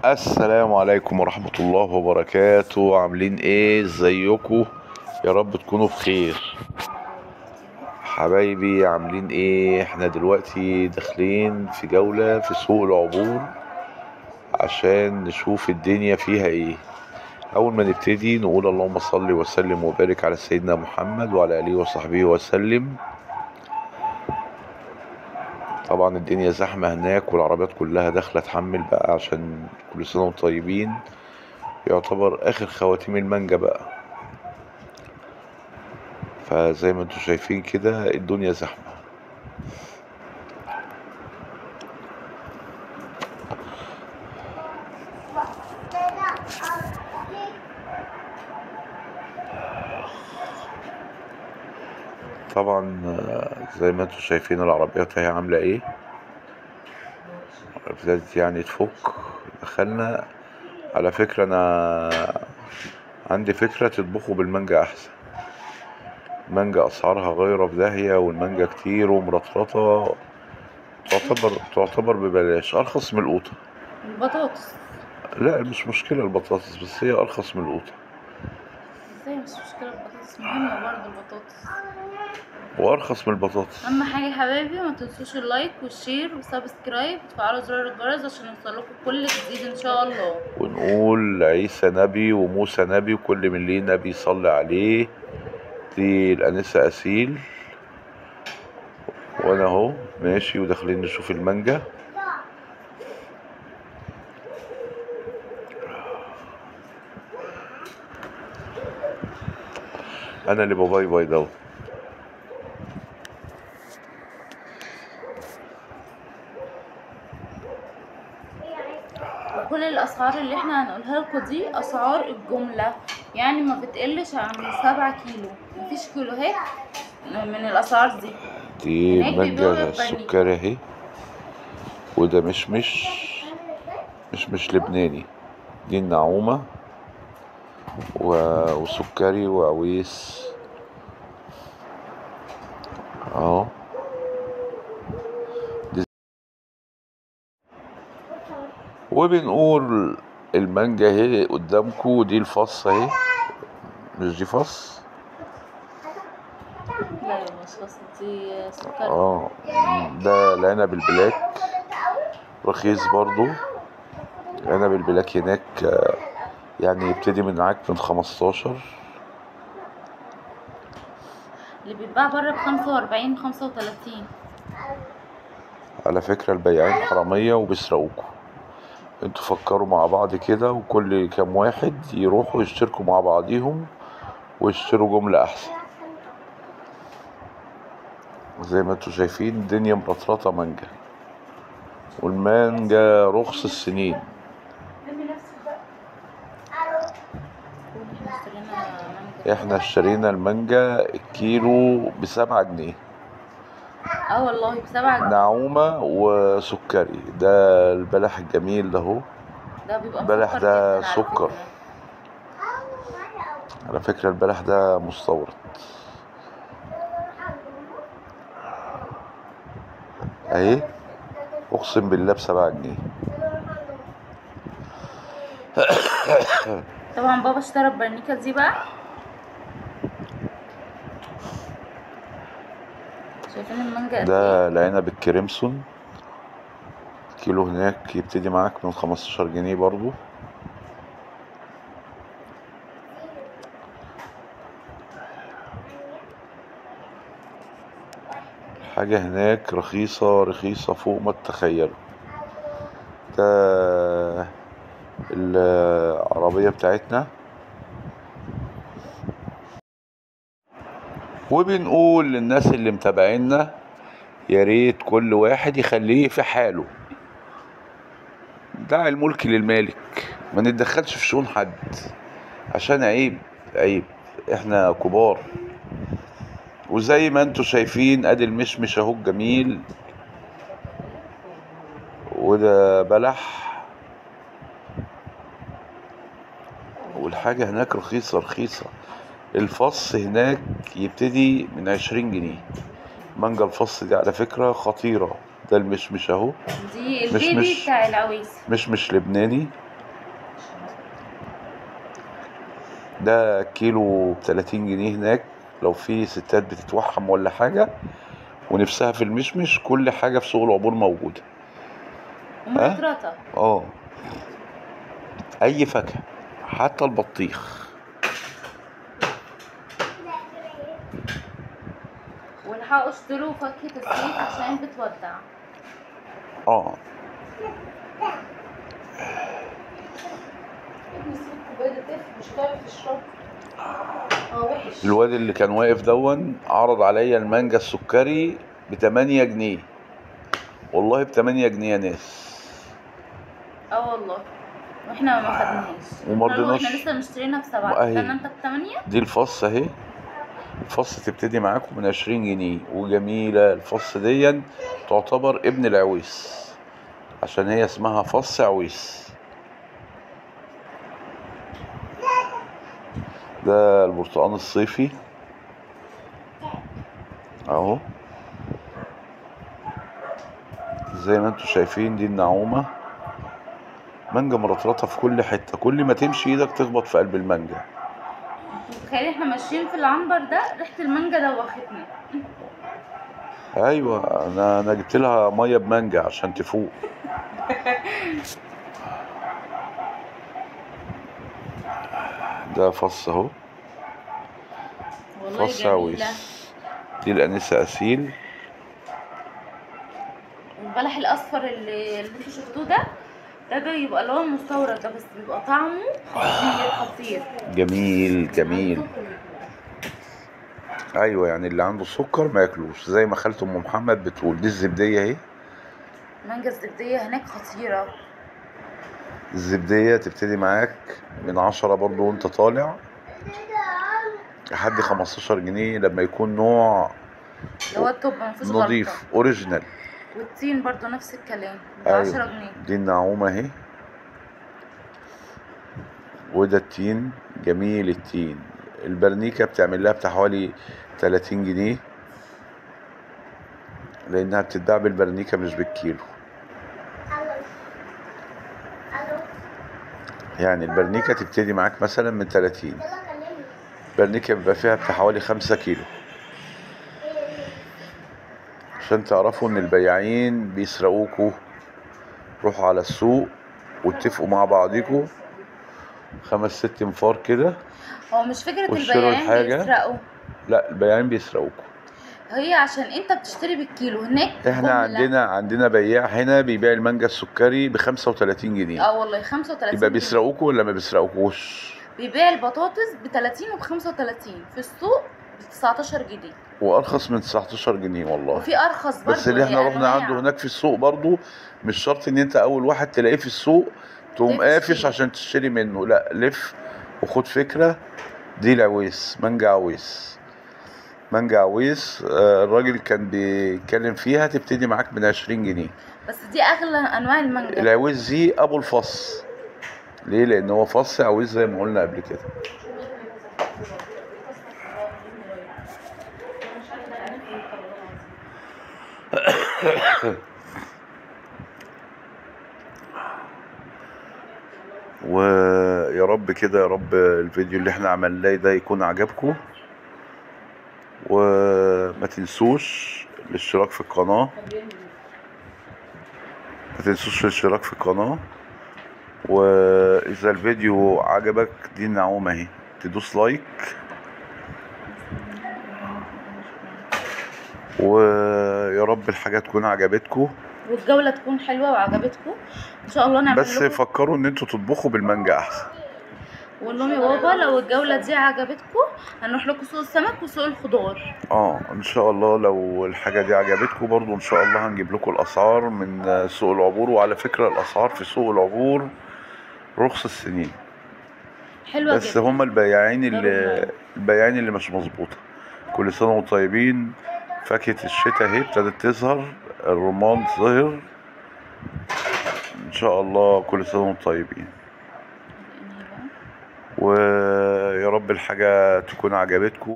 السلام عليكم ورحمة الله وبركاته. عاملين ايه؟ ازيكم؟ يا رب تكونوا بخير. حبايبي عاملين ايه؟ احنا دلوقتي داخلين في جولة في سوق العبور عشان نشوف الدنيا فيها ايه. اول ما نبتدي نقول اللهم صل وسلم وبارك على سيدنا محمد وعلى اله وصحبه وسلم. طبعا الدنيا زحمة هناك والعربيات كلها داخلة تحمل بقى عشان كل سنة وانتم طيبين. يعتبر اخر خواتيم المانجا بقى، فزي ما انتم شايفين كده الدنيا زحمة. طبعا زي ما انتم شايفين العربيات هي عاملة ايه، ابتدت يعني تفك. دخلنا. على فكرة انا عندي فكرة تطبخوا بالمانجا احسن. المانجا اسعارها غايرة في داهية، والمانجا كتير ومرطرطة. تعتبر ببلاش، ارخص من القوطة. البطاطس. لا مش مشكلة البطاطس، بس هي ارخص من القوطة. ازاي مش مشكلة؟ البطاطس مهمة برضه البطاطس. وارخص من البطاطس. اهم حاجة يا حبايبي ما تنسوش اللايك والشير والسبسكرايب وتفعلوا زر الجرس عشان يوصلكوا كل جديد ان شاء الله. ونقول عيسى نبي وموسى نبي وكل من ليه نبي يصلي عليه. دي الأنسة أسيل، وأنا أهو ماشي وداخلين نشوف المانجا. أنا اللي باباي باي ده. وكل الاسعار اللي احنا هنقولها لكم دي اسعار الجملة، يعني ما بتقلش عن 7 كيلو، مفيش كيلوهات من الاسعار دي. دي هناك بيبيعوا المانجا بالبرنيكة. السكري أهي. وده مش لبناني. دي النعومة وسكري وعويس اهو. وبنقول المانجا اهي قدامكم، دي الفص اهي. مش دي فص؟ لا يا مش فصل، دي سكر. اه. ده العنب البلاك رخيص برضو. العنب البلاك هناك يعني يبتدي من معاك من 15. اللي بيتباع بره ب45 35. على فكرة البياعين حرامية وبيسرقوكوا. انتوا فكروا مع بعض كده، وكل كام واحد يروحوا يشتركوا مع بعضيهم ويشتروا جملة احسن. زي ما انتوا شايفين الدنيا مرطرطة مانجا، والمانجا رخص السنين. احنا اشترينا المانجا الكيلو ب7 جنيه. اه والله ب7 جنيه. نعومة وسكري. ده البلح الجميل ده اهو. ده بيبقى البلح مسكر ده جدا على سكر. فكرة. على فكرة البلح ده مستورد اهي. اقسم بالله ب7 جنيه. طبعا بابا اشترى البرنيكة دي بقى. شايفين المانجا قد ايه؟ ده العنب الكريمسون. كيلو هناك يبتدي معاك من 15 جنيه برضو. حاجة هناك رخيصة رخيصة فوق ما تتخيلوا. ده العربية بتاعتنا. وبنقول للناس اللي متابعينا يا ريت كل واحد يخليه في حاله. دع الملك للمالك، ما نتدخلش في شؤون حد عشان عيب. عيب. احنا كبار. وزي ما انتوا شايفين ادي المشمش اهو الجميل. وده بلح. والحاجة هناك رخيصة رخيصة. الفص هناك يبتدي من 20 جنيه. مانجا الفص دي على فكرة خطيرة. ده المشمش اهو. دي البيبي بتاع العويس. مشمش لبناني ده كيلو ب30 جنيه هناك. لو في ستات بتتوحم ولا حاجة ونفسها في المشمش، كل حاجة في سوق العبور موجودة. ها؟ ومرطرطة. اه، اي فاكهة حتى البطيخ. والحقوا اشتروا فاكهة الصيف عشان بتودع. اه، ابني سيب كوباية التف مش هتعرف تشرب. وحش. الواد اللي كان واقف دون عرض عليا المانجا السكري ب8 جنيه. والله ب8 جنيه يا ناس. والله. واحنا ما خدناهاش. ومرضناش. احنا لسه مشترينها ب7. اهي استنى انت ب8. دي الفص اهي. الفص تبتدي معاكم من 20 جنيه، وجميلة الفص دي. تعتبر ابن العويس عشان هي اسمها فص عويس. ده البرتقال الصيفي اهو، زي ما انتوا شايفين. دي النعومة، مانجا مرطرطة في كل حتة، كل ما تمشي ايدك تخبط في قلب المانجا. تخيلي احنا ماشيين في العنبر ده، ريحة المانجا دوختنا. ايوه، انا جبت لها ميه بمانجا عشان تفوق. ده فص اهو، والله فص جميلة. عويس. دي الانسه اسيل. والبلح الاصفر اللي انتوا شفتوه ده بيبقى اللي هو المستورد ده، بس بيبقى طعمه خطير خطير. جميل جميل. ايوه، يعني اللي عنده سكر ما ياكلوش، زي ما خالته ام محمد بتقول. دي الزبديه اهي. المانجا الزبدية هناك خطيرة. الزبديه تبتدي معاك من 10 برضو وانت طالع لحد 15 جنيه، لما يكون نوع اللي هو التوب مفيش غلطة. نضيف اوريجينال. والتين برضو نفس الكلام ايوه، ب10 جنيه. دي النعومه اهي. وده التين، جميل التين. البرنيكة بتعمل لها بتاع حوالي 30 جنيه، لأنها بتتباع بالبرنيكة مش بالكيلو. يعني البرنيكة تبتدي معاك مثلا من 30. البرنيكة بيبقى فيها بتاع حوالي 5 كيلو. عشان تعرفوا إن البياعين بيسرقوكوا، روحوا على السوق واتفقوا مع بعضيكوا 5-6 انفار كده هو مش فكرة واشتروا البياعين الحاجة. بيسرقوا، لا، البياعين بيسرقوكوا. هي عشان انت بتشتري بالكيلو هناك احنا جملة. عندنا بياع هنا بيبيع المانجا السكري ب35 جنيه. والله 35 يبقى جنيه. بيسرقوكوا ولا ما بيسرقوكوش؟ بيبيع البطاطس ب30 وب35 في السوق ب19 جنيه. وارخص من 19 جنيه والله. وفي ارخص برضه. بس اللي احنا رحنا عنده هناك في السوق برضو، مش شرط ان انت اول واحد تلاقيه في السوق تقوم قافش عشان تشتري منه. لا، لف وخد فكرة. دي العويس، مانجا عويس. مانجا عويس. الراجل كان بيتكلم فيها تبتدي معاك من 20 جنيه. بس دي اغلى انواع المانجا. العويس دي ابو الفص. ليه؟ لان هو فص عويس زي ما قلنا قبل كده. ويا رب كده، يا رب الفيديو اللي احنا عملناه ده يكون عجبكم. وما تنسوش الاشتراك في القناة. واذا الفيديو عجبك، دي النعومة اهي، تدوس لايك. ويا رب الحاجة تكون عجبتكم والجولة تكون حلوة وعجبتكم ان شاء الله. نعمل بس لكم. فكروا ان انتوا تطبخوا بالمانجا احسن. وقول لهم يا بابا لو الجولة دي عجبتكم هنروح لكم سوق السمك وسوق الخضار. ان شاء الله لو الحاجة دي عجبتكم برضو ان شاء الله هنجيب لكم الاسعار من سوق العبور. وعلى فكرة الاسعار في سوق العبور رخص السنين. حلوة بس جدا. هما البياعين اللي مش مظبوطة. كل سنة وانتم طيبين. فاكهة الشتاء اهي ابتدت تظهر، الرمان ظهر. ان شاء الله كل سنة وانتم طيبين. ويا رب الحاجة تكون عجبتكم.